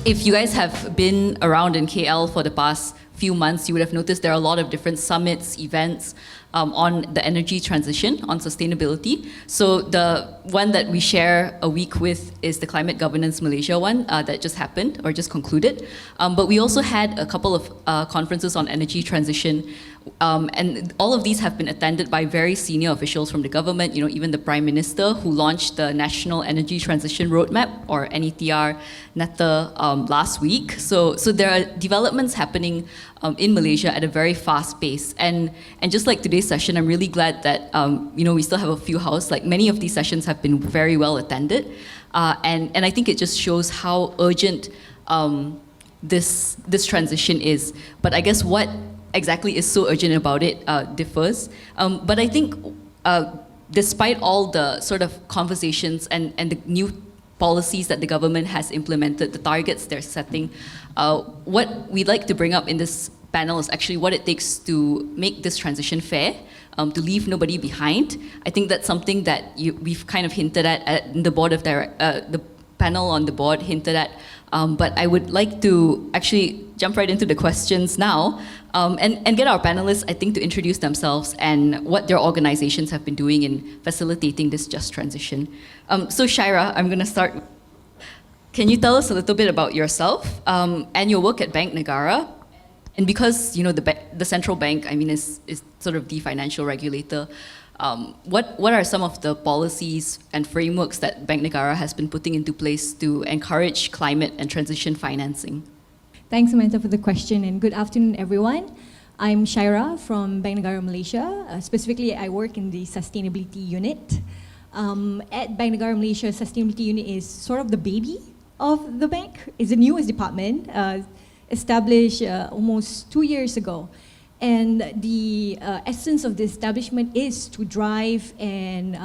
If you guys have been around in KL for the past few months, you would have noticed there are a lot of different summits, events on the energy transition, on sustainability. So the one that we share a week with is the Climate Governance Malaysia one that just happened or just concluded. But we also had a couple of conferences on energy transition. And all of these have been attended by very senior officials from the government, even the Prime Minister, who launched the National Energy Transition Roadmap, or NETR, NETA, last week. So there are developments happening in Malaysia at a very fast pace. And just like today's session, I'm really glad that we still have a few house. Like, many of these sessions have been very well attended. And I think it just shows how urgent this transition is. But I guess what exactly is so urgent about it differs. But I think despite all the sort of conversations and the new policies that the government has implemented, the targets they're setting, what we'd like to bring up in this panel is actually what it takes to make this transition fair, to leave nobody behind. I think that's something that we've kind of hinted at the board of the panel on the board hinted at. But I would like to actually jump right into the questions now and get our panelists, I think, to introduce themselves and what their organizations have been doing in facilitating this just transition. So Syairah, I'm going to start. Can you tell us a little bit about yourself and your work at Bank Negara? And because the central bank, is sort of the financial regulator, what are some of the policies and frameworks that Bank Negara has been putting into place to encourage climate and transition financing? Thanks, Samantha, for the question, and good afternoon, everyone. I'm Syairah from Bank Negara Malaysia. Specifically, I work in the sustainability unit. At Bank Negara Malaysia, sustainability unit is sort of the baby of the bank. It's the newest department, established almost 2 years ago. And the essence of the establishment is to drive and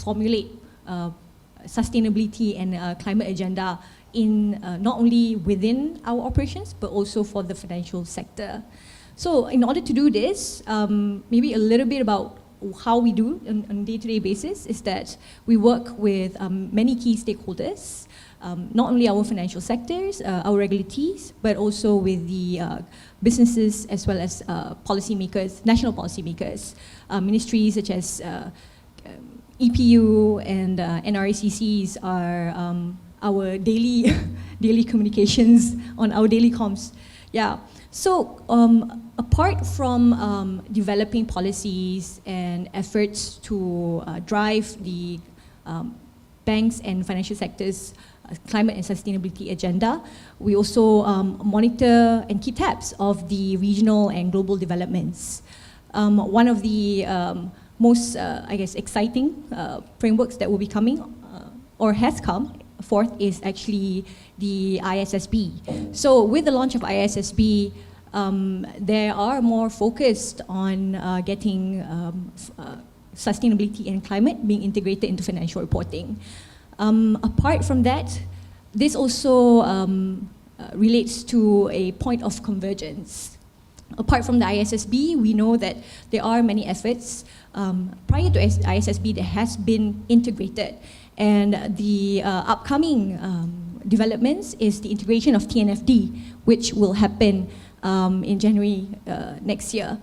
formulate sustainability and climate agenda in not only within our operations, but also for the financial sector. So in order to do this, maybe a little bit about how we do on a day-to-day basis is that we work with many key stakeholders, not only our financial sectors, our regulatees, but also with the businesses as well as policymakers, national policymakers, ministries such as EPU and NRACCs are our daily communications on our daily comms. Yeah. So apart from developing policies and efforts to drive the banks and financial sectors climate and sustainability agenda, we also monitor and keep tabs of the regional and global developments. One of the most, exciting frameworks that will be coming or has come forth is actually the ISSB. So with the launch of ISSB, they are more focused on getting sustainability and climate being integrated into financial reporting. Apart from that, this also relates to a point of convergence. Apart from the ISSB, we know that there are many efforts prior to ISSB that has been integrated. And the upcoming developments is the integration of TNFD, which will happen in January next year.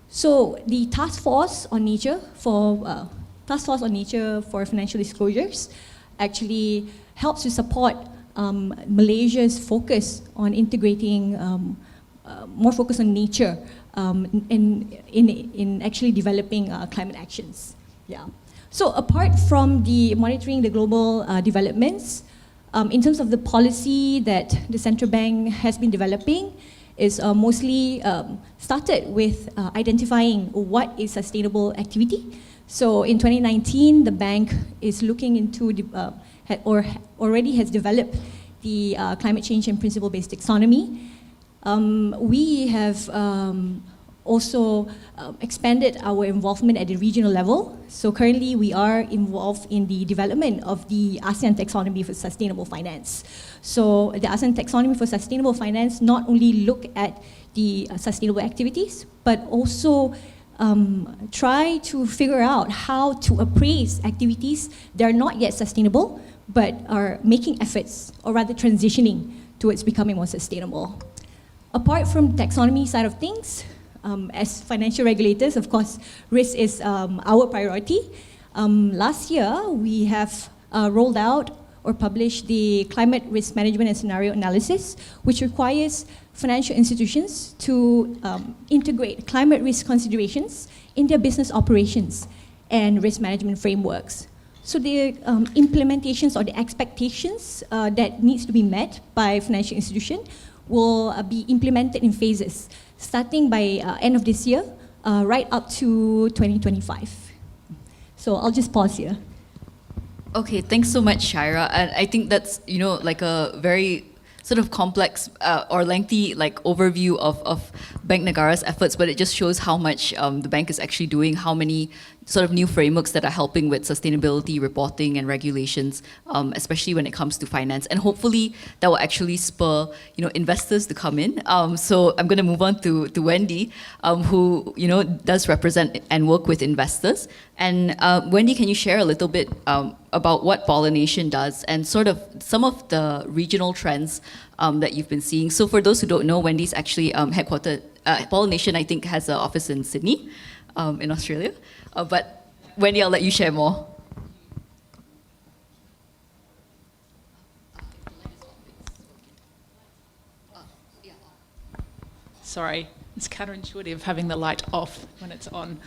So the Task Force on Nature for Financial Disclosures actually helps to support Malaysia's focus on integrating more focus on nature in actually developing climate actions. Yeah. So apart from the monitoring the global developments, in terms of the policy that the central bank has been developing, is mostly started with identifying what is sustainable activity. So in 2019, the bank is looking into already has developed the climate change and principle-based taxonomy. We have also expanded our involvement at the regional level. So currently we are involved in the development of the ASEAN Taxonomy for Sustainable Finance. So the ASEAN Taxonomy for Sustainable Finance not only look at the sustainable activities, but also try to figure out how to appraise activities that are not yet sustainable, but are making efforts, or rather transitioning towards becoming more sustainable. Apart from taxonomy side of things, as financial regulators, of course, risk is our priority. Last year, we have rolled out or published the Climate Risk Management and Scenario Analysis, which requires financial institutions to integrate climate risk considerations in their business operations and risk management frameworks. So the implementations or the expectations that needs to be met by financial institution will be implemented in phases, starting by end of this year, right up to 2025. So I'll just pause here. Okay, thanks so much, Syairah. And I think that's, like a very sort of complex or lengthy overview of Bank Negara's efforts, but it just shows how much the bank is actually doing, how many sort of new frameworks that are helping with sustainability reporting and regulations, especially when it comes to finance. And hopefully that will actually spur, investors to come in. So I'm going to move on to Wendy, who, does represent and work with investors. And Wendy, can you share a little bit about what pollination does and sort of some of the regional trends that you've been seeing? So for those who don't know, Wendy's actually headquartered, pollination I think has an office in Sydney, in Australia. But Wendy, I'll let you share more. Sorry, it's counterintuitive having the light off when it's on.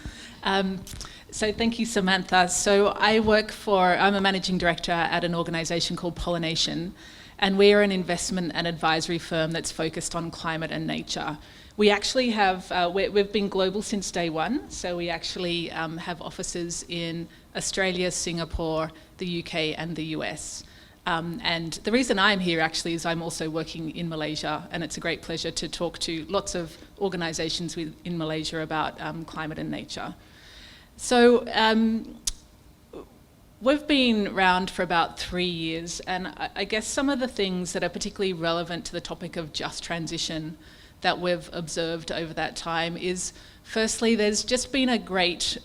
So thank you, Samantha. So I'm a managing director at an organisation called Pollination, and we are an investment and advisory firm that's focused on climate and nature. We actually have, we've been global since day one, so we actually have offices in Australia, Singapore, the UK and the US. And the reason I'm here actually is I'm also working in Malaysia, and it's a great pleasure to talk to lots of organisations in Malaysia about climate and nature. So we've been around for about 3 years, and I guess some of the things that are particularly relevant to the topic of just transition that we've observed over that time is, firstly, there's just been a great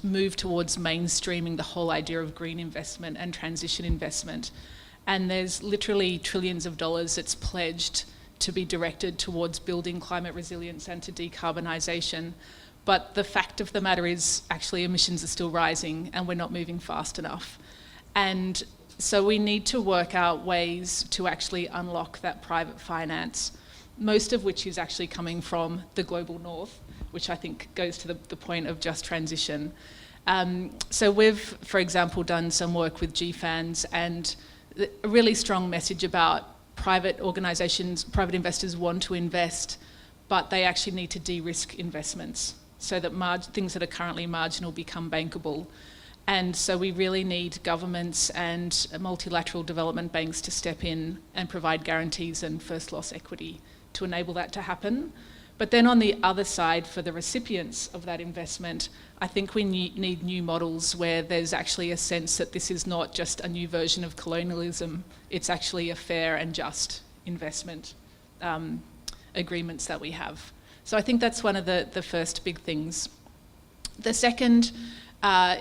move towards mainstreaming the whole idea of green investment and transition investment. And there's literally trillions of dollars that's pledged to be directed towards building climate resilience and to decarbonisation. But the fact of the matter is actually emissions are still rising and we're not moving fast enough. And so we need to work out ways to actually unlock that private finance, most of which is actually coming from the global north, which I think goes to the point of just transition. So we've, for example, done some work with GFANs, and a really strong message about private organisations, private investors want to invest, but they actually need to de-risk investments so that things that are currently marginal become bankable. And so we really need governments and multilateral development banks to step in and provide guarantees and first loss equity to enable that to happen. But then on the other side, for the recipients of that investment, I think we need new models where there's actually a sense that this is not just a new version of colonialism, it's actually a fair and just investment agreements that we have. So I think that's one of the first big things. The second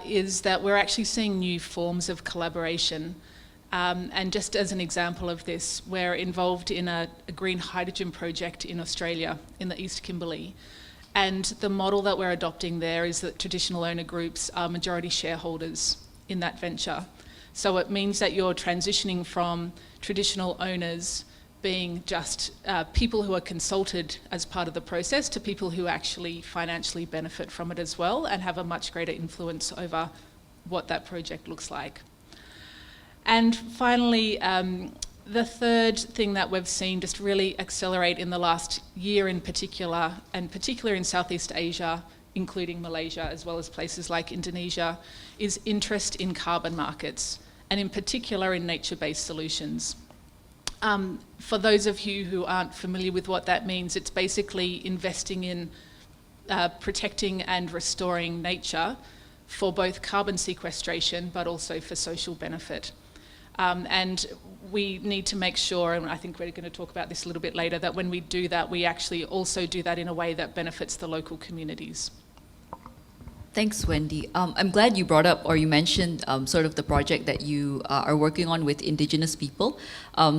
is that we're actually seeing new forms of collaboration. And just as an example of this, we're involved in a green hydrogen project in Australia, in the East Kimberley. And the model that we're adopting there is that traditional owner groups are majority shareholders in that venture. So it means that you're transitioning from traditional owners being just people who are consulted as part of the process to people who actually financially benefit from it as well and have a much greater influence over what that project looks like. And finally, the third thing that we've seen just really accelerate in the last year in particular, and particularly in Southeast Asia, including Malaysia, as well as places like Indonesia, is interest in carbon markets, and in particular in nature-based solutions. For those of you who aren't familiar with what that means, it's basically investing in protecting and restoring nature for both carbon sequestration, but also for social benefit. And we need to make sure, and I think we're going to talk about this a little bit later, that when we do that, we actually also do that in a way that benefits the local communities. Thanks, Wendy. I'm glad you brought up or you mentioned sort of the project that you are working on with Indigenous people.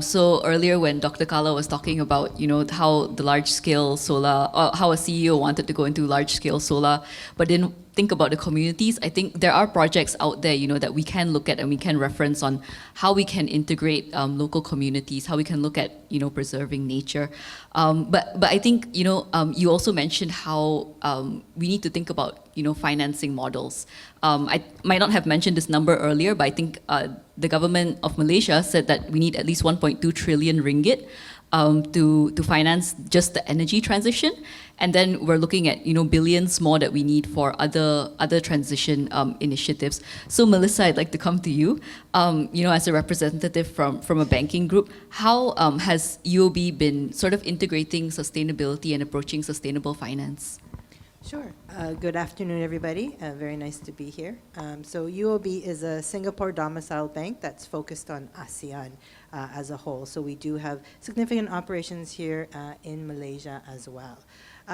So earlier when Dr. Kala was talking about, how the large-scale solar, or how a CEO wanted to go into large-scale solar, but didn't think about the communities, I think there are projects out there, that we can look at and we can reference on how we can integrate local communities, how we can look at, preserving nature. But I think, you also mentioned how we need to think about, financing models. I might not have mentioned this number earlier, but I think the government of Malaysia said that we need at least 1.2 trillion ringgit to finance just the energy transition, and then we're looking at billions more that we need for other transition initiatives. So Melissa, I'd like to come to you. As a representative from a banking group, how has UOB been sort of integrating sustainability and approaching sustainable finance? Sure. Good afternoon, everybody. Very nice to be here. So UOB is a Singapore domiciled bank that's focused on ASEAN as a whole. So we do have significant operations here in Malaysia as well.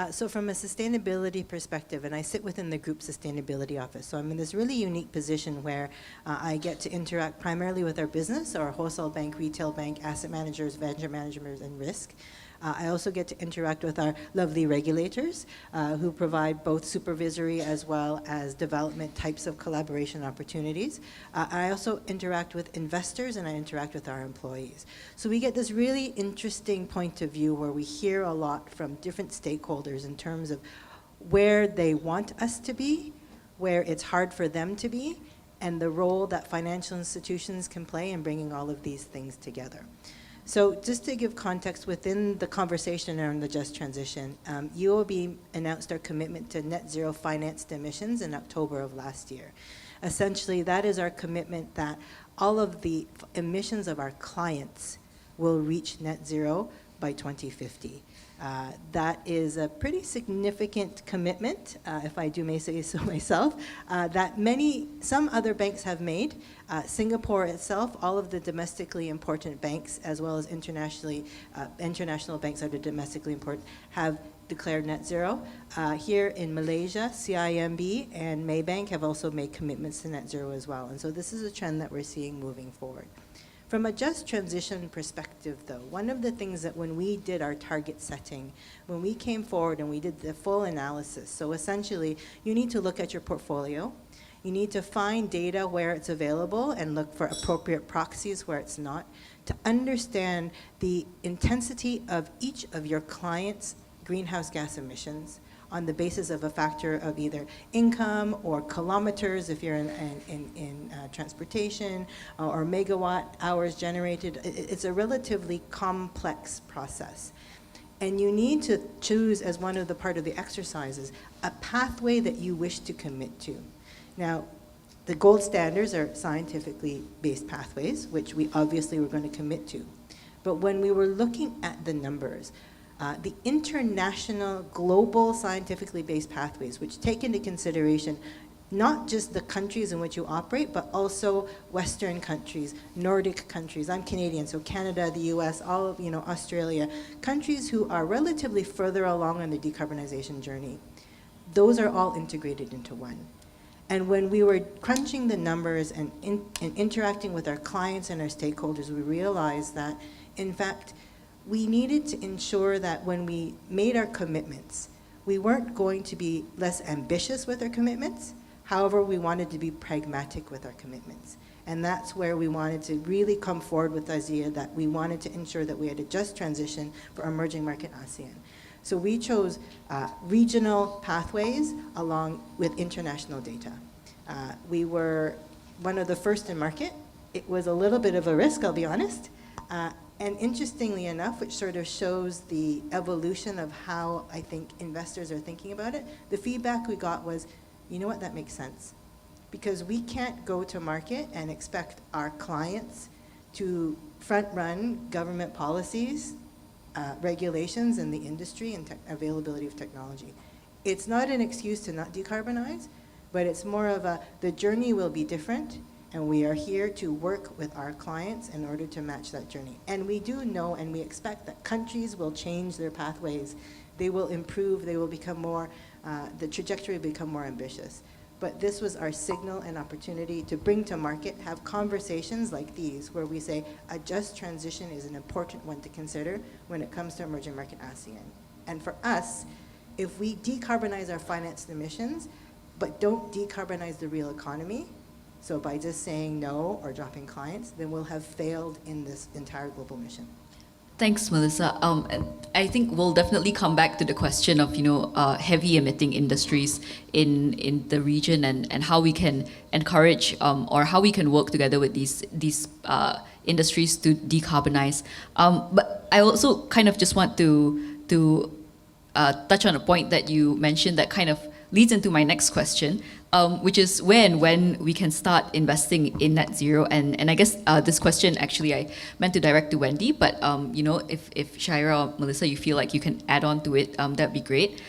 So from a sustainability perspective, and I sit within the group sustainability office, so I'm in this really unique position where I get to interact primarily with our business, our wholesale bank, retail bank, asset managers, venture managers, and risk. I also get to interact with our lovely regulators who provide both supervisory as well as development types of collaboration opportunities. I also interact with investors and I interact with our employees. So we get this really interesting point of view where we hear a lot from different stakeholders in terms of where they want us to be, where it's hard for them to be, and the role that financial institutions can play in bringing all of these things together. So just to give context within the conversation around the just transition, UOB announced our commitment to net zero financed emissions in October of last year. Essentially, that is our commitment that all of the emissions of our clients will reach net zero by 2050. That is a pretty significant commitment, if I do may say so myself, that some other banks have made. Singapore itself, all of the domestically important banks, as well as international banks that are domestically important, have declared net zero. Here in Malaysia, CIMB and Maybank have also made commitments to net zero as well. And so this is a trend that we're seeing moving forward. From a just transition perspective, though, one of the things that when we did our target setting, when we came forward and we did the full analysis, so essentially you need to look at your portfolio, you need to find data where it's available and look for appropriate proxies where it's not, to understand the intensity of each of your clients' greenhouse gas emissions on the basis of a factor of either income or kilometers if you're in transportation or megawatt hours generated. It's a relatively complex process. And you need to choose as one of the part of the exercises a pathway that you wish to commit to. Now, the gold standards are scientifically based pathways, which we obviously were going to commit to. But when we were looking at the numbers, the international, global, scientifically based pathways, which take into consideration not just the countries in which you operate, but also Western countries, Nordic countries. I'm Canadian, so Canada, the US, all of, Australia, countries who are relatively further along on the decarbonization journey. Those are all integrated into one. And when we were crunching the numbers and interacting with our clients and our stakeholders, we realized that, in fact, we needed to ensure that when we made our commitments, we weren't going to be less ambitious with our commitments. However, we wanted to be pragmatic with our commitments. And that's where we wanted to really come forward with the idea that we wanted to ensure that we had a just transition for emerging market ASEAN. So we chose regional pathways along with international data. We were one of the first in market. It was a little bit of a risk, I'll be honest. And interestingly enough, which sort of shows the evolution of how I think investors are thinking about it, the feedback we got was, you know what, that makes sense. Because we can't go to market and expect our clients to front-run government policies, regulations in the industry and availability of technology. It's not an excuse to not decarbonize, but it's more of the journey will be different, and we are here to work with our clients in order to match that journey. And we do know and we expect that countries will change their pathways. They will improve, they will become more, the trajectory will become more ambitious. But this was our signal and opportunity to bring to market, have conversations like these, where we say a just transition is an important one to consider when it comes to emerging market ASEAN. And for us, if we decarbonize our financed emissions, but don't decarbonize the real economy, so by just saying no or dropping clients, then we'll have failed in this entire global mission. Thanks, Melissa. And I think we'll definitely come back to the question of heavy emitting industries in the region and how we can encourage or how we can work together with these industries to decarbonize. But I also kind of just want to touch on a point that you mentioned that kind of leads into my next question, which is where and when we can start investing in net zero. And I guess this question actually I meant to direct to Wendy, but if Syairah or Melissa, you feel like you can add on to it, that'd be great.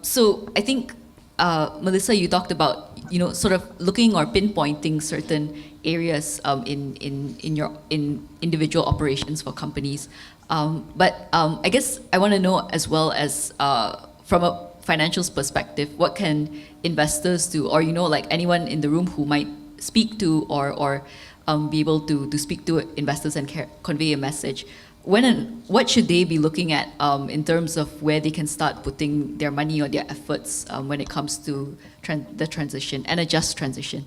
So I think Melissa, you talked about sort of looking or pinpointing certain areas in individual operations for companies. But I guess I want to know as well as from a financials perspective, what can investors do, or like anyone in the room who might speak to or be able to speak to investors and convey a message, when and what should they be looking at in terms of where they can start putting their money or their efforts when it comes to the transition and a just transition?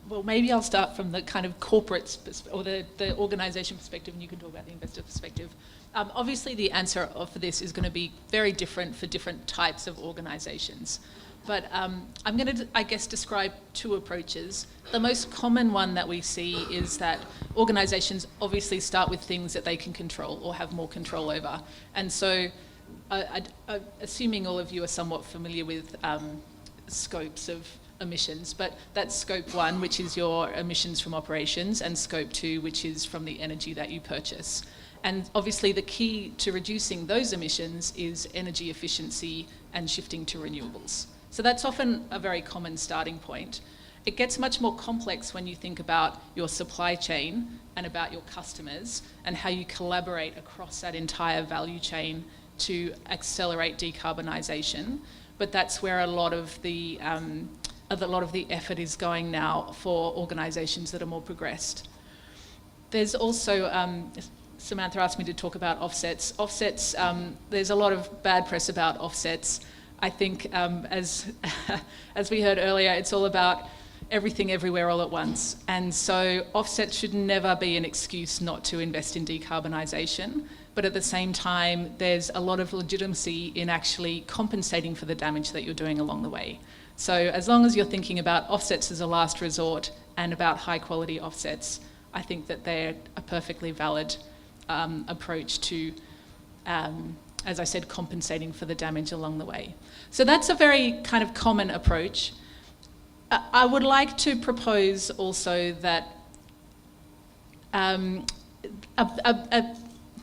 Well, maybe I'll start from the kind of corporate or the organisation perspective, and you can talk about the investor perspective. Obviously, the answer for this is going to be very different for different types of organisations. But I'm going to, I guess, describe two approaches. The most common one that we see is that organisations obviously start with things that they can control or have more control over. And so, assuming all of you are somewhat familiar with scopes of emissions, but that's scope 1, which is your emissions from operations, and scope 2, which is from the energy that you purchase. And obviously the key to reducing those emissions is energy efficiency and shifting to renewables. So that's often a very common starting point. It gets much more complex when you think about your supply chain and about your customers and how you collaborate across that entire value chain to accelerate decarbonisation. But that's where a lot of the effort is going now for organisations that are more progressed. There's also, Samantha asked me to talk about offsets. Offsets, there's a lot of bad press about offsets. I think as we heard earlier, it's all about everything everywhere all at once. And so offsets should never be an excuse not to invest in decarbonisation. But at the same time, there's a lot of legitimacy in actually compensating for the damage that you're doing along the way. So as long as you're thinking about offsets as a last resort and about high quality offsets, I think that they're a perfectly valid approach to, as I said, compensating for the damage along the way. So that's a very kind of common approach. I would like to propose also that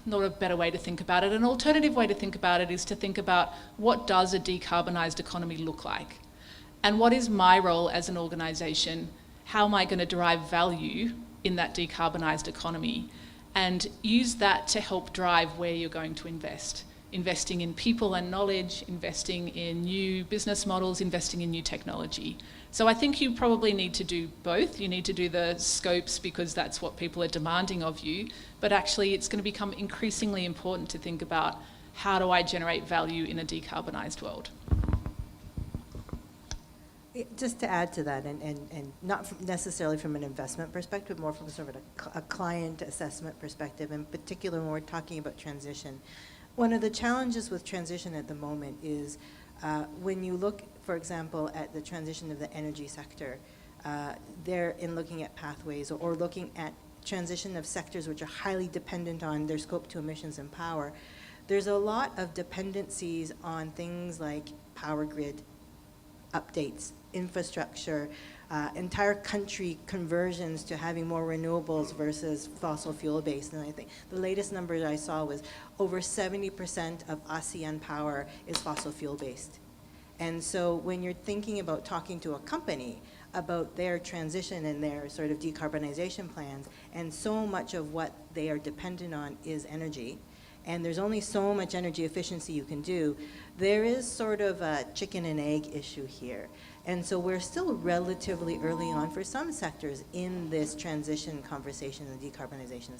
not a better way to think about it, an alternative way to think about it is to think about what does a decarbonised economy look like? And what is my role as an organisation? How am I going to derive value in that decarbonised economy? And use that to help drive where you're going to invest. Investing in people and knowledge, investing in new business models, investing in new technology. So I think you probably need to do both. You need to do the scopes because that's what people are demanding of you, but actually it's going to become increasingly important to think about how do I generate value in a decarbonised world. Just to add to that, and not necessarily from an investment perspective, more from sort of a client assessment perspective, in particular when we're talking about transition. One of the challenges with transition at the moment is when you look, for example, at the transition of the energy sector, they're in looking at pathways or looking at transition of sectors which are highly dependent on their scope 2 emissions and power. There's a lot of dependencies on things like power grid updates, infrastructure, entire country conversions to having more renewables versus fossil fuel based. And I think the latest numbers I saw was over 70% of ASEAN power is fossil fuel based. And so when you're thinking about talking to a company about their transition and their sort of decarbonization plans, and so much of what they are dependent on is energy, and there's only so much energy efficiency you can do, there is sort of a chicken and egg issue here. And so we're still relatively early on for some sectors in this transition conversation, the decarbonization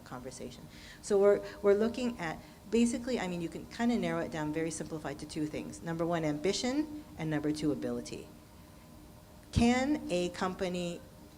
conversation. So we're looking at, basically, I mean, you can kind of narrow it down very simplified to two things. Number one, ambition, and number two, ability.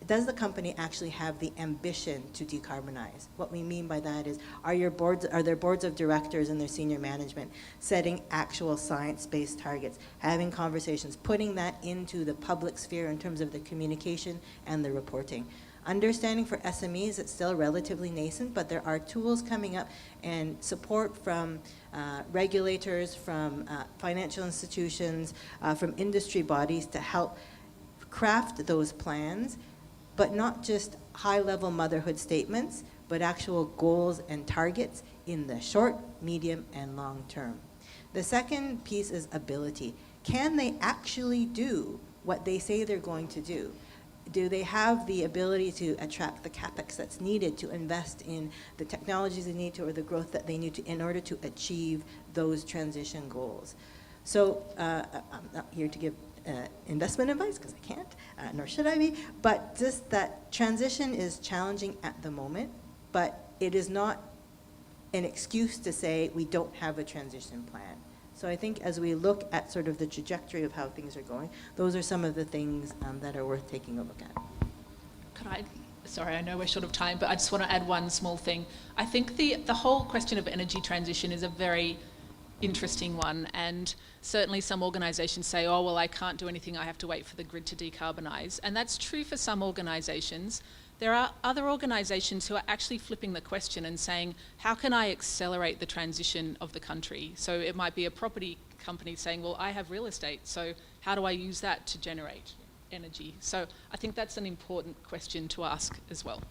Does the company actually have the ambition to decarbonize? What we mean by that is, are their boards of directors and their senior management setting actual science-based targets, having conversations, putting that into the public sphere in terms of the communication and the reporting? Understanding for SMEs, it's still relatively nascent, but there are tools coming up and support from regulators, from financial institutions, from industry bodies to help craft those plans, but not just high-level motherhood statements, but actual goals and targets in the short, medium, and long term. The second piece is ability. Can they actually do what they say they're going to do? Do they have the ability to attract the capex that's needed to invest in the technologies they need to, or the growth that they need to, in order to achieve those transition goals? So I'm not here to give investment advice, because I can't, nor should I be, but just that transition is challenging at the moment, but it is not an excuse to say we don't have a transition plan. So I think as we look at sort of the trajectory of how things are going, those are some of the things that are worth taking a look at. Sorry, I know we're short of time, but I just want to add one small thing. I think the whole question of energy transition is a very interesting one, and certainly some organisations say, oh, well, I can't do anything, I have to wait for the grid to decarbonise. And that's true for some organisations. There are other organisations who are actually flipping the question and saying, how can I accelerate the transition of the country? So it might be a property company saying, well, I have real estate, so how do I use that to generate energy? So I think that's an important question to ask as well.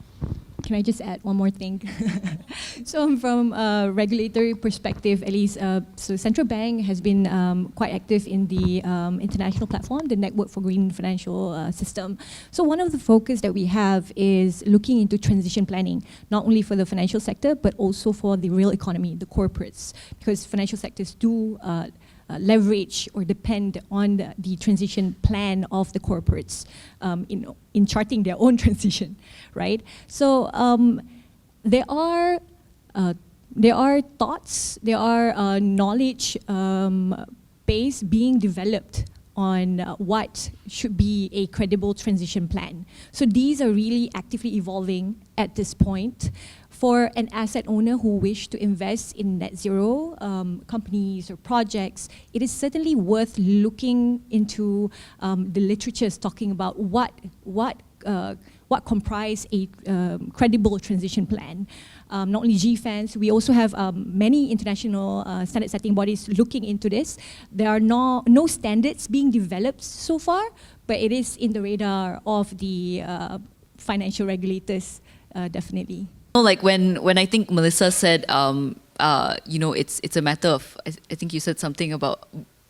Can I just add one more thing? So from a regulatory perspective, at least, so central bank has been quite active in the international platform, the Network for Green Financial System. So one of the focus that we have is looking into transition planning, not only for the financial sector, but also for the real economy, the corporates, because financial sectors do leverage or depend on the transition plan of the corporates in charting their own transition, right? So there are thoughts, there are knowledge base being developed on what should be a credible transition plan. So these are really actively evolving at this point. For an asset owner who wish to invest in net zero companies or projects, it is certainly worth looking into the literatures talking about what comprise a credible transition plan. Not only GFANS, we also have many international standard setting bodies looking into this. There are no standards being developed so far, but it is in the radar of the financial regulators, definitely. Like when I think Melissa said, it's a matter of, I think you said something about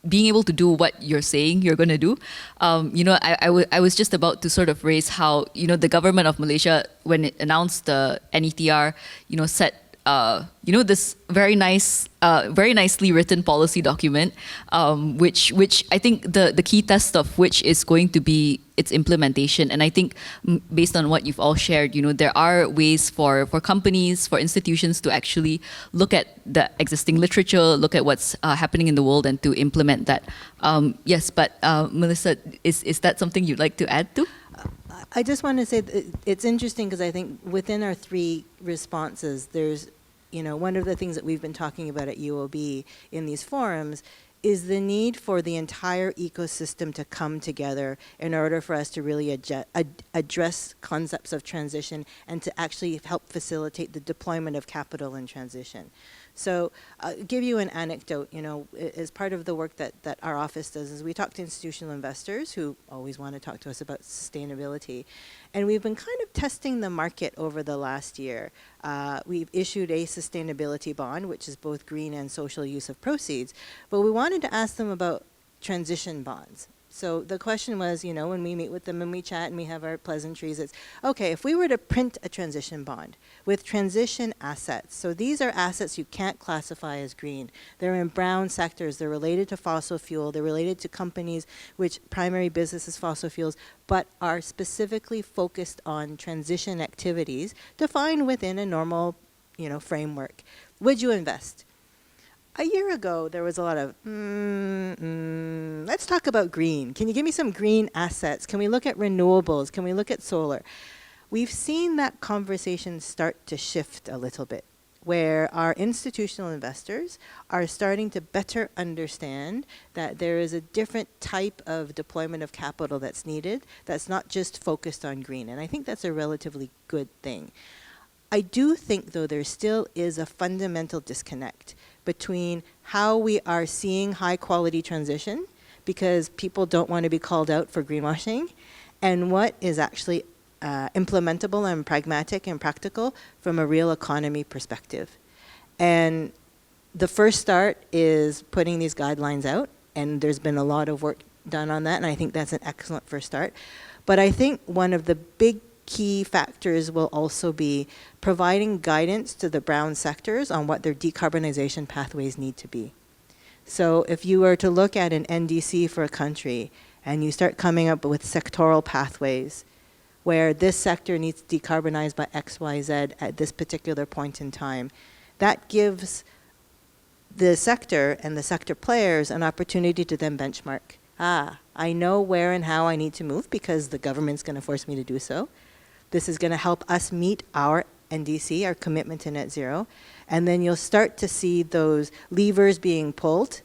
being able to do what you're saying you're going to do. I was just about to sort of raise how, the government of Malaysia, when it announced the NETR, set this very nicely written policy document, which I think the key test of which is going to be its implementation. And I think based on what you've all shared, there are ways for companies, for institutions to actually look at the existing literature, look at what's happening in the world, and to implement that. Yes, but Melissa, is that something you'd like to add to? I just want to say that it's interesting because I think within our three responses, there's, one of the things that we've been talking about at UOB in these forums is the need for the entire ecosystem to come together in order for us to really address concepts of transition and to actually help facilitate the deployment of capital in transition. So I'll give you an anecdote, as part of the work that our office does is we talk to institutional investors who always want to talk to us about sustainability. And we've been kind of testing the market over the last year. We've issued a sustainability bond, which is both green and social use of proceeds. But we wanted to ask them about transition bonds. So the question was, you know, when we meet with them and we chat and we have our pleasantries, it's, okay, if we were to print a transition bond with transition assets, so these are assets you can't classify as green. They're in brown sectors. They're related to fossil fuel. They're related to companies which primary business is fossil fuels, but are specifically focused on transition activities defined within a normal, you know, framework. Would you invest? A year ago, there was a lot of, let's talk about green. Can you give me some green assets? Can we look at renewables? Can we look at solar? We've seen that conversation start to shift a little bit, where our institutional investors are starting to better understand that there is a different type of deployment of capital that's needed that's not just focused on green. And I think that's a relatively good thing. I do think, though, there still is a fundamental disconnect between how we are seeing high quality transition, because people don't want to be called out for greenwashing, and what is actually implementable and pragmatic and practical from a real economy perspective. And the first start is putting these guidelines out, and there's been a lot of work done on that, and I think that's an excellent first start. But I think one of the big key factors will also be providing guidance to the brown sectors on what their decarbonization pathways need to be. So if you were to look at an NDC for a country and you start coming up with sectoral pathways where this sector needs to decarbonize by X, Y, Z at this particular point in time, that gives the sector and the sector players an opportunity to then benchmark. I know where and how I need to move because the government's going to force me to do so. This is going to help us meet our NDC, our commitment to net zero. And then you'll start to see those levers being pulled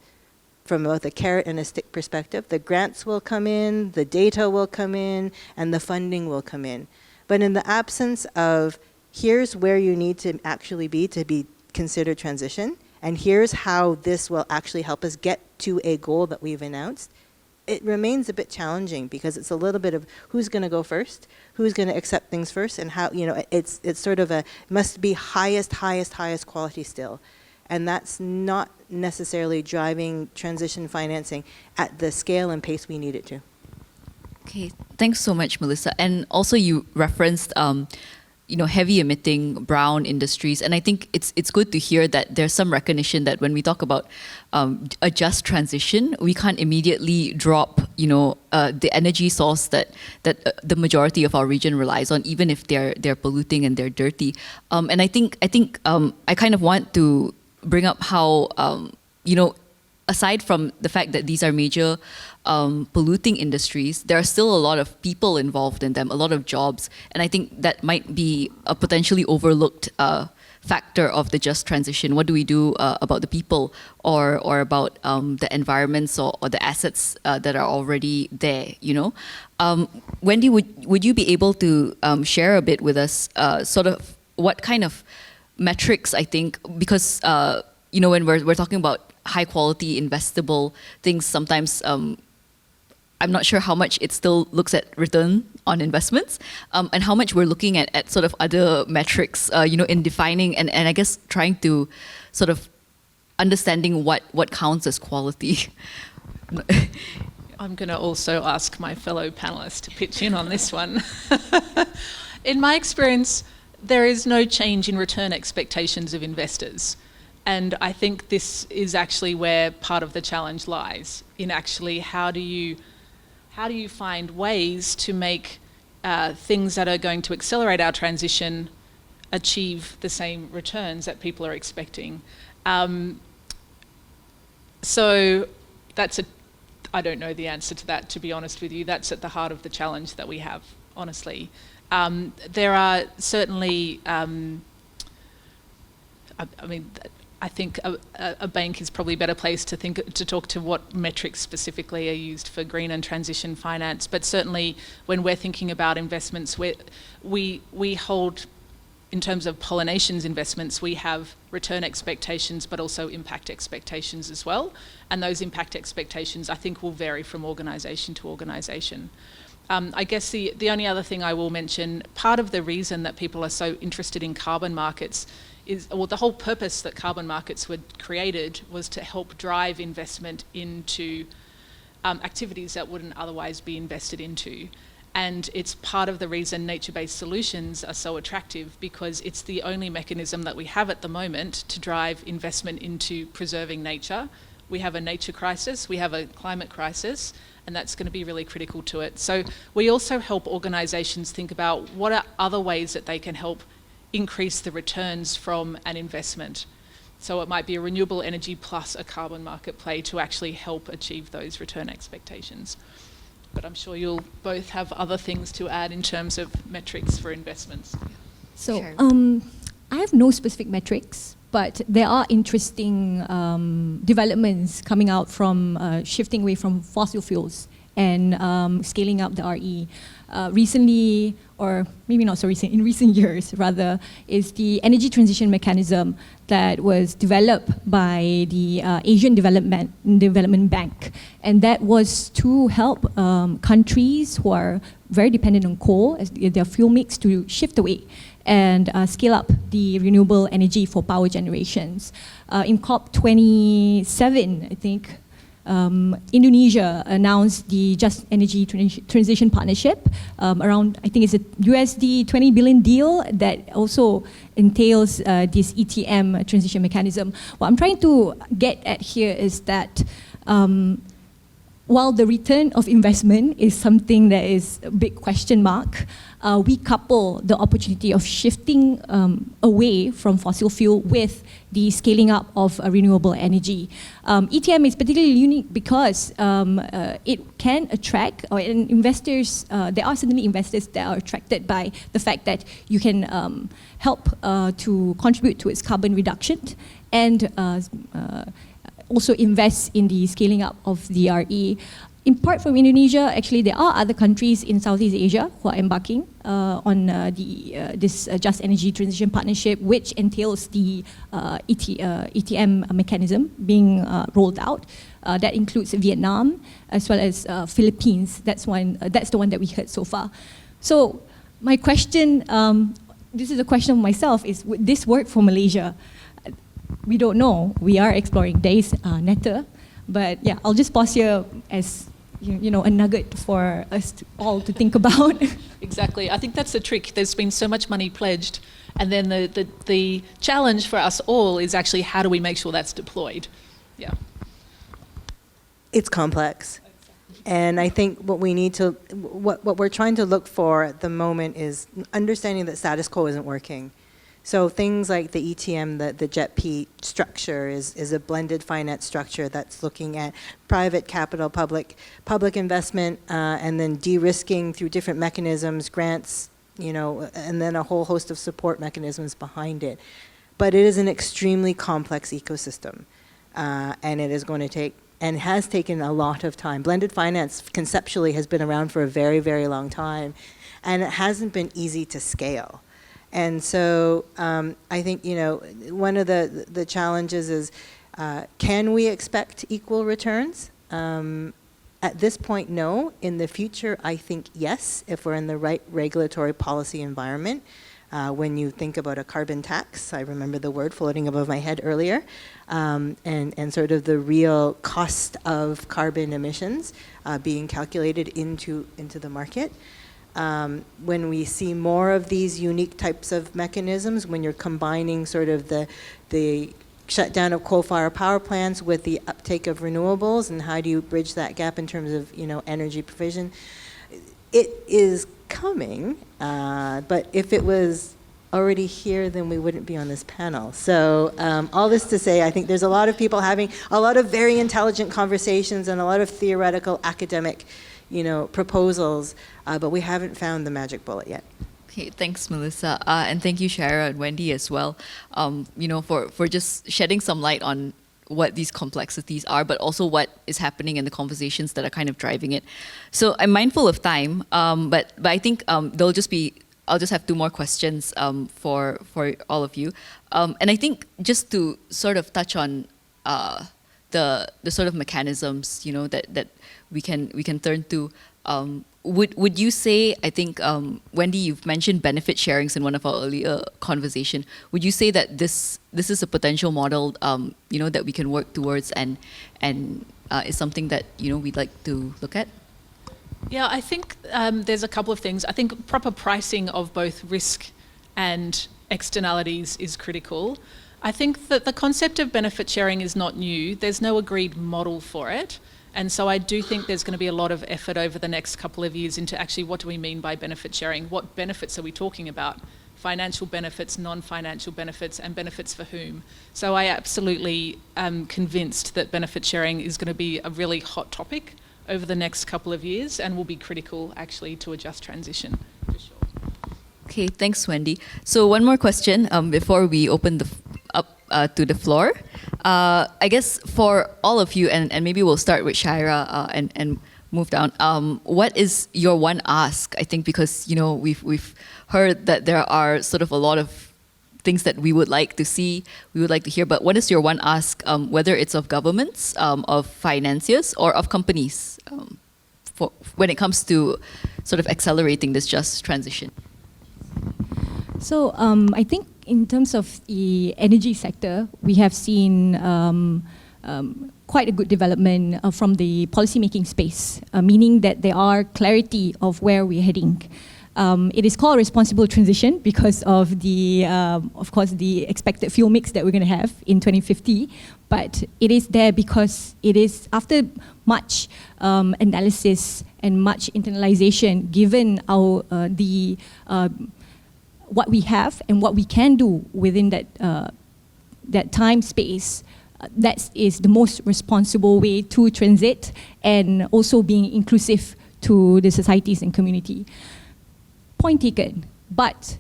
from both a carrot and a stick perspective. The grants will come in, the data will come in, and the funding will come in. But in the absence of, here's where you need to actually be to be considered transition, and here's how this will actually help us get to a goal that we've announced, it remains a bit challenging because it's a little bit of who's going to go first, who's going to accept things first, and how, you know, it's sort of must be highest quality still. And that's not necessarily driving transition financing at the scale and pace we need it to. Okay, thanks so much, Melissa. And also you referenced heavy emitting brown industries. And I think it's good to hear that there's some recognition that when we talk about a just transition, we can't immediately drop, the energy source that the majority of our region relies on, even if they're polluting and they're dirty. And I think I kind of want to bring up how, aside from the fact that these are major polluting industries, there are still a lot of people involved in them, a lot of jobs. And I think that might be a potentially overlooked factor of the just transition. What do we do about the people or about the environments or the assets that are already there, Wendy, would you be able to share a bit with us sort of what kind of metrics, I think, because, when we're talking about high quality investable things, sometimes I'm not sure how much it still looks at return on investments and how much we're looking at sort of other metrics, in defining and I guess trying to sort of understanding what counts as quality. I'm going to also ask my fellow panelists to pitch in on this one. In my experience, there is no change in return expectations of investors. And I think this is actually where part of the challenge lies, in actually how do you find ways to make things that are going to accelerate our transition achieve the same returns that people are expecting. So I don't know the answer to that, to be honest with you. That's at the heart of the challenge that we have, honestly. There are certainly, I think a bank is probably a better place to talk to what metrics specifically are used for green and transition finance. But certainly when we're thinking about investments, we hold, in terms of Pollination's investments, we have return expectations, but also impact expectations as well. And those impact expectations, I think, will vary from organisation to organisation. I guess the only other thing I will mention, part of the reason that people are so interested in carbon markets the whole purpose that carbon markets were created was to help drive investment into activities that wouldn't otherwise be invested into. And it's part of the reason nature-based solutions are so attractive, because it's the only mechanism that we have at the moment to drive investment into preserving nature. We have a nature crisis, we have a climate crisis, and that's going to be really critical to it. So we also help organisations think about what are other ways that they can help increase the returns from an investment. So it might be a renewable energy plus a carbon market play to actually help achieve those return expectations. But I'm sure you'll both have other things to add in terms of metrics for investments. So Sure. I have no specific metrics, but there are interesting developments coming out from shifting away from fossil fuels and scaling up the RE. Recently, or maybe not so recent, in recent years rather, is the energy transition mechanism that was developed by the Asian Development Bank. And that was to help countries who are very dependent on coal as their fuel mix to shift away and scale up the renewable energy for power generations. In COP27, I think, Indonesia announced the Just Energy Transition Partnership around, I think it's a USD 20 billion deal that also entails this ETM transition mechanism. What I'm trying to get at here is that while the return of investment is something that is a big question mark, we couple the opportunity of shifting away from fossil fuel with the scaling up of renewable energy. ETM is particularly unique because it can attract, and investors, there are certainly investors that are attracted by the fact that you can help to contribute to its carbon reduction and also invest in the scaling up of the RE. In part from Indonesia, actually there are other countries in Southeast Asia who are embarking on this Just Energy Transition Partnership, which entails the ETM mechanism being rolled out. That includes Vietnam as well as Philippines. That's the one that we heard so far. So my question, this is a question of myself, is would this work for Malaysia? We don't know. We are exploring. There is NETA. But yeah, I'll just pause here as a nugget for us all to think about. Exactly. I think that's the trick. There's been so much money pledged, and then the challenge for us all is actually how do we make sure that's deployed? Yeah. It's complex. And I think what we're trying to look for at the moment is understanding that status quo isn't working. So things like the ETM, the JETP structure is a blended finance structure that's looking at private capital, public investment, and then de-risking through different mechanisms, grants, and then a whole host of support mechanisms behind it. But it is an extremely complex ecosystem, and it is going to take, and has taken a lot of time. Blended finance conceptually has been around for a very, very long time, and it hasn't been easy to scale. And so I think, one of the challenges is, can we expect equal returns? At this point, no. In the future, I think yes, if we're in the right regulatory policy environment. When you think about a carbon tax, I remember the word floating above my head earlier, and sort of the real cost of carbon emissions being calculated into the market. When we see more of these unique types of mechanisms, when you're combining sort of the shutdown of coal-fired power plants with the uptake of renewables, and how do you bridge that gap in terms of energy provision, it is coming. But if it was already here, then we wouldn't be on this panel. So all this to say, I think there's a lot of people having a lot of very intelligent conversations and a lot of theoretical academic proposals, but we haven't found the magic bullet yet. Okay, thanks, Melissa, and thank you, Syairah and Wendy as well. For just shedding some light on what these complexities are, but also what is happening in the conversations that are kind of driving it. So I'm mindful of time, but I think I'll just have two more questions for all of you, and I think just to sort of touch on the sort of mechanisms that we can turn to. Would you say, I think, Wendy, you've mentioned benefit sharings in one of our earlier conversation. Would you say that this is a potential model, that we can work towards and is something that we'd like to look at? Yeah, I think there's a couple of things. I think proper pricing of both risk and externalities is critical. I think that the concept of benefit sharing is not new. There's no agreed model for it. And so I do think there's going to be a lot of effort over the next couple of years into actually what do we mean by benefit sharing? What benefits are we talking about? Financial benefits, non-financial benefits, and benefits for whom? So I absolutely am convinced that benefit sharing is going to be a really hot topic over the next couple of years and will be critical actually to a just transition, for sure. Okay, thanks, Wendy. So one more question before we open up to the floor. I guess for all of you, and maybe we'll start with Syairah and move down. What is your one ask? I think because we've heard that there are sort of a lot of things that we would like to see, we would like to hear. But what is your one ask, whether it's of governments, of financiers, or of companies, for when it comes to sort of accelerating this just transition? So I think in terms of the energy sector, we have seen quite a good development from the policymaking space, meaning that there are clarity of where we're heading. It is called responsible transition because of the, of course, the expected fuel mix that we're going to have in 2050. But it is there because it is after much analysis and much internalization, given our what we have and what we can do within that time space. That is the most responsible way to transit and also being inclusive to the societies and community. Point taken, but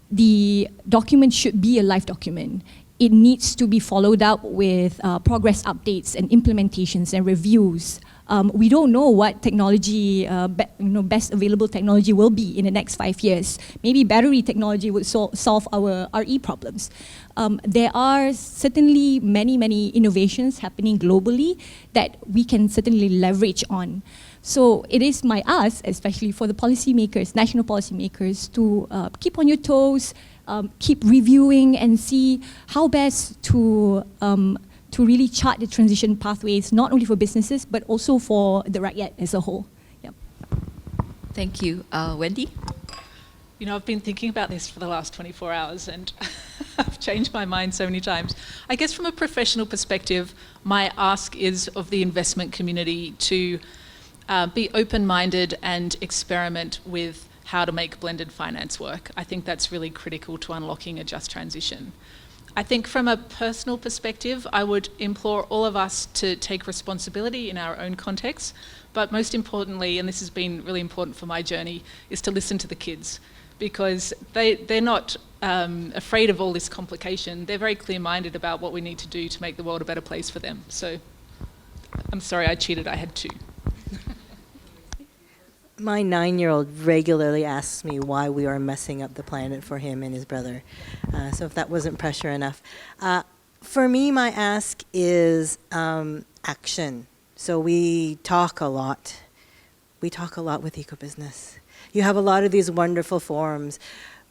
the document should be a live document. It needs to be followed up with progress updates and implementations and reviews. We don't know what technology, best available technology will be in the next 5 years. Maybe battery technology would solve our RE problems. There are certainly many innovations happening globally that we can certainly leverage on. So it is my ask, especially for the policymakers, national policymakers, to keep on your toes, keep reviewing and see how best to really chart the transition pathways, not only for businesses, but also for the rakyat as a whole. Yep. Thank you. Wendy? I've been thinking about this for the last 24 hours and I've changed my mind so many times. I guess from a professional perspective, my ask is of the investment community to be open-minded and experiment with how to make blended finance work. I think that's really critical to unlocking a just transition. I think from a personal perspective, I would implore all of us to take responsibility in our own context, but most importantly, and this has been really important for my journey, is to listen to the kids, because they're not afraid of all this complication. They're very clear-minded about what we need to do to make the world a better place for them. So I'm sorry, I cheated, I had 2. My 9-year-old regularly asks me why we are messing up the planet for him and his brother. So if that wasn't pressure enough. For me, my ask is action. So we talk a lot. We talk a lot with eco-business. You have a lot of these wonderful forums,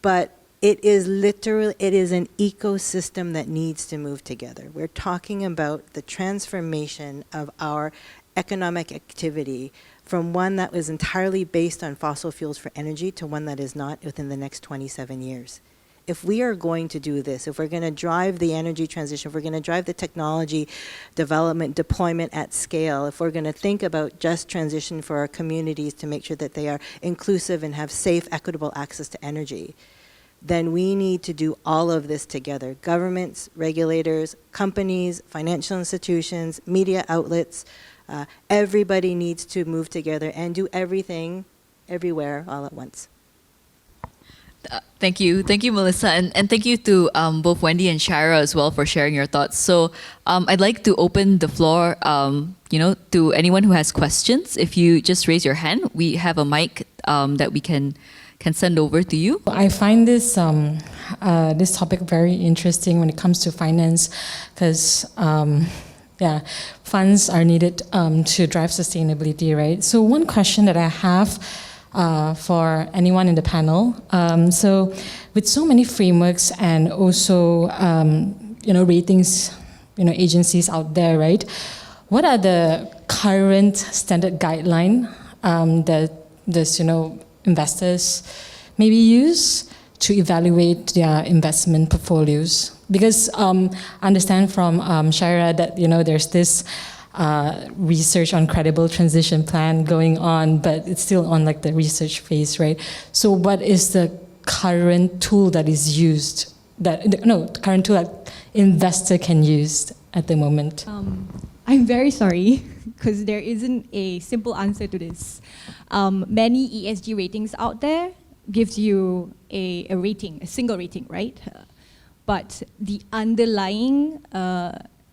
but it is an ecosystem that needs to move together. We're talking about the transformation of our economic activity from one that was entirely based on fossil fuels for energy to one that is not within the next 27 years. If we are going to do this, if we're going to drive the energy transition, if we're going to drive the technology development, deployment at scale, if we're going to think about just transition for our communities to make sure that they are inclusive and have safe, equitable access to energy, then we need to do all of this together. Governments, regulators, companies, financial institutions, media outlets, everybody needs to move together and do everything, everywhere, all at once. Thank you, Melissa, and thank you to both Wendy and Syairah as well for sharing your thoughts. So I'd like to open the floor, to anyone who has questions. If you just raise your hand, we have a mic that we can send over to you. I find this this topic very interesting when it comes to finance, because funds are needed to drive sustainability, right? So one question that I have for anyone in the panel, so with so many frameworks and also ratings, agencies out there, right? what are the current standard guideline that this, investors maybe use to evaluate their investment portfolios? Because I understand from Syairah that there's this research on credible transition plan going on, but it's still on like the research phase, right? So what is the current tool that is used? Current tool that investor can use at the moment? I'm very sorry, because there isn't a simple answer to this. Many ESG ratings out there gives you a rating, a single rating, right? But the underlying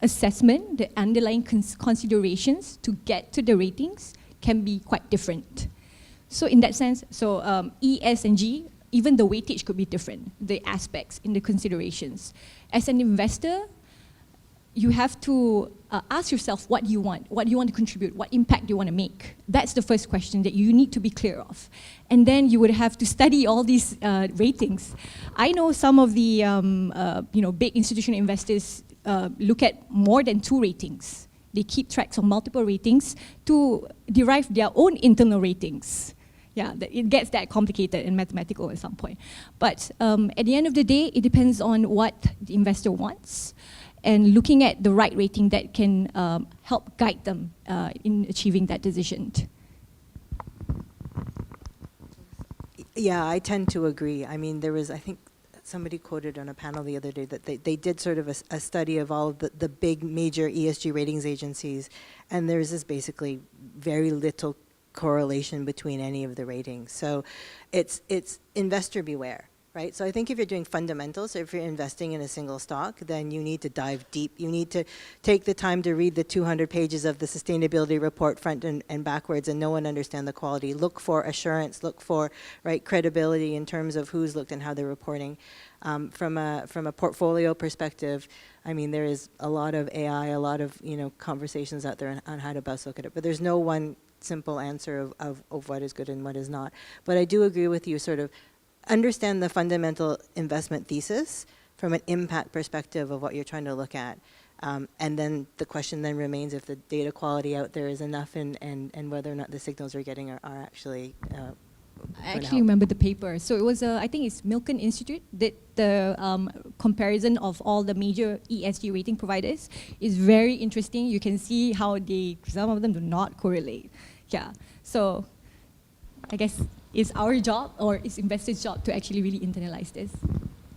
assessment, the underlying considerations to get to the ratings can be quite different. So in that sense, E, S, and G, even the weightage could be different, the aspects in the considerations. As an investor, you have to ask yourself what you want to contribute, what impact do you want to make. That's the first question that you need to be clear of. And then you would have to study all these ratings. I know some of the big institutional investors look at more than 2 ratings. They keep tracks of multiple ratings to derive their own internal ratings. Yeah, it gets that complicated and mathematical at some point. But at the end of the day, it depends on what the investor wants, and looking at the right rating that can help guide them in achieving that decision. Yeah, I tend to agree. I mean, I think somebody quoted on a panel the other day that they did sort of a study of all of the big major ESG ratings agencies, and there's this basically very little correlation between any of the ratings. So it's investor beware. Right? So I think if you're doing fundamentals, if you're investing in a single stock, then you need to dive deep. You need to take the time to read the 200 pages of the sustainability report front and backwards and know and understand the quality. Look for assurance, look for credibility in terms of who's looked and how they're reporting. From a portfolio perspective, I mean, there is a lot of AI, a lot of conversations out there on how to best look at it. But there's no one simple answer of what is good and what is not. But I do agree with you, sort of, understand the fundamental investment thesis from an impact perspective of what you're trying to look at. And then the question then remains if the data quality out there is enough and whether or not the signals we're getting are actually I actually remember the paper. So it was, I think it's Milken Institute, did the comparison of all the major ESG rating providers. Is very interesting. You can see how some of them do not correlate. Yeah, so I guess it's our job, or it's investors' job, to actually really internalize this.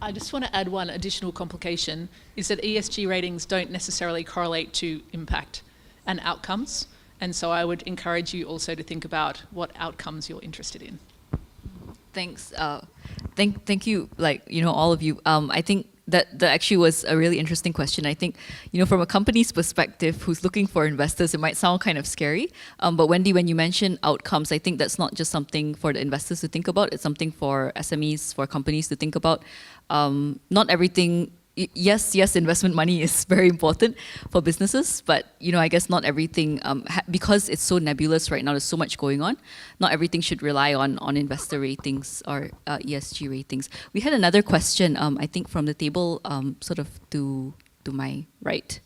I just want to add one additional complication, is that ESG ratings don't necessarily correlate to impact and outcomes. And so I would encourage you also to think about what outcomes you're interested in. Thanks. Thank you, all of you. I think that actually was a really interesting question. I think, from a company's perspective who's looking for investors, it might sound kind of scary. But Wendy, when you mention outcomes, I think that's not just something for the investors to think about. It's something for SMEs, for companies to think about. Not everything. Yes, investment money is very important for businesses, but I guess not everything, because it's so nebulous right now, there's so much going on, not everything should rely on investor ratings or ESG ratings. We had another question, I think from the table, sort of to my right.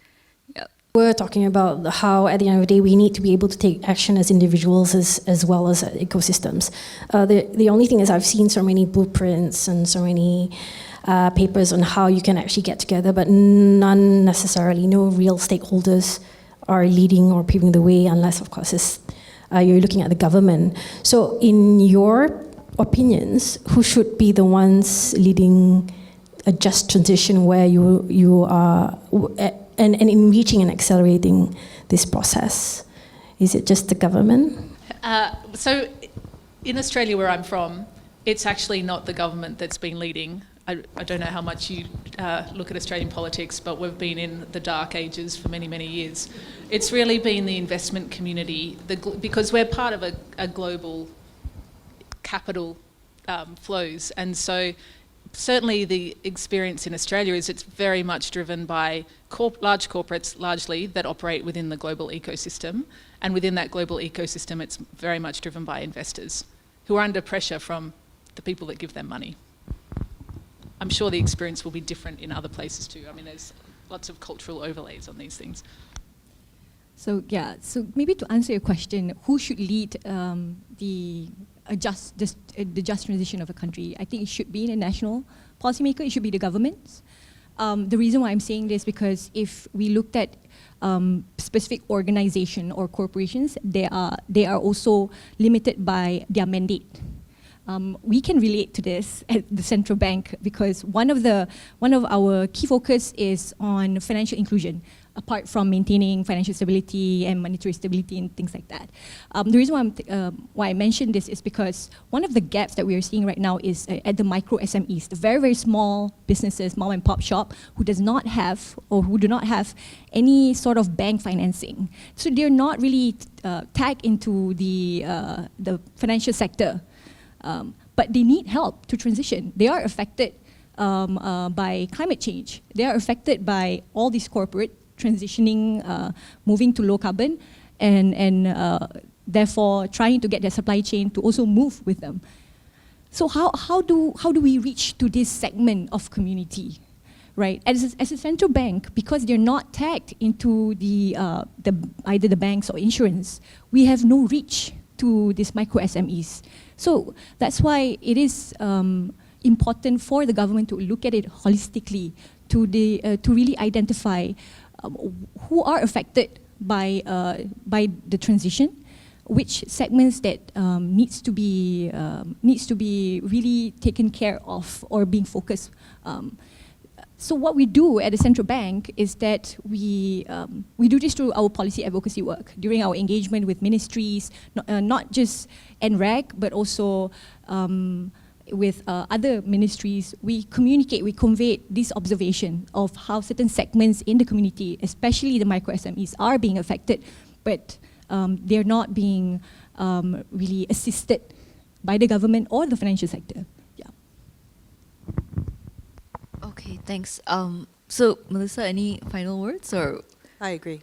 Yeah. We're talking about how, at the end of the day, we need to be able to take action as individuals as well as ecosystems. The only thing is I've seen so many blueprints and so many papers on how you can actually get together, but none necessarily, no real stakeholders are leading or paving the way, unless, of course, you're looking at the government. So in your opinions, who should be the ones leading a just transition where you are, and in reaching and accelerating this process? Is it just the government? So in Australia, where I'm from, it's actually not the government that's been leading. I don't know how much you look at Australian politics, but we've been in the dark ages for many, many years. It's really been the investment community, because we're part of a global capital flows. And so certainly the experience in Australia is it's very much driven by large corporates, largely, that operate within the global ecosystem. And within that global ecosystem, it's very much driven by investors who are under pressure from the people that give them money. I'm sure the experience will be different in other places too. I mean, there's lots of cultural overlays on these things. So yeah, so maybe to answer your question, who should lead the just transition of a country? I think it should be the national policymaker. It should be the governments. The reason why I'm saying this because if we looked at specific organization or corporations, they are also limited by their mandate. We can relate to this at the central bank because one of our key focus is on financial inclusion, apart from maintaining financial stability and monetary stability and things like that. The reason why I mentioned this is because one of the gaps that we are seeing right now is at the micro SMEs, the very, very small businesses, mom and pop shop, who do not have any sort of bank financing. So they're not really tagged into the financial sector. But they need help to transition. They are affected by climate change. They are affected by all these corporate transitioning, moving to low carbon, and therefore trying to get their supply chain to also move with them. So how do we reach to this segment of community, right? As a central bank, because they're not tagged into either the banks or insurance, we have no reach to these micro SMEs. So that's why it is important for the government to look at it holistically, to really identify who are affected by the transition, which segments that needs to be really taken care of or being focused. So what we do at the central bank is that we do this through our policy advocacy work during our engagement with ministries, not just NREG, but also with other ministries. We communicate, we convey this observation of how certain segments in the community, especially the micro SMEs, are being affected, but they're not being really assisted by the government or the financial sector. Okay, thanks. So, Melissa, any final words or? I agree.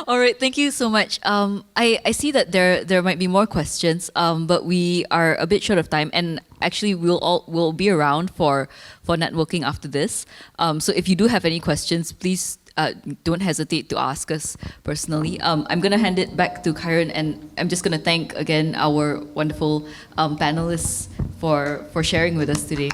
All right, thank you so much. I see that there might be more questions, but we are a bit short of time, and actually we'll be around for networking after this. So if you do have any questions, please don't hesitate to ask us personally. I'm going to hand it back to Kyron, and I'm just going to thank again our wonderful panelists for sharing with us today.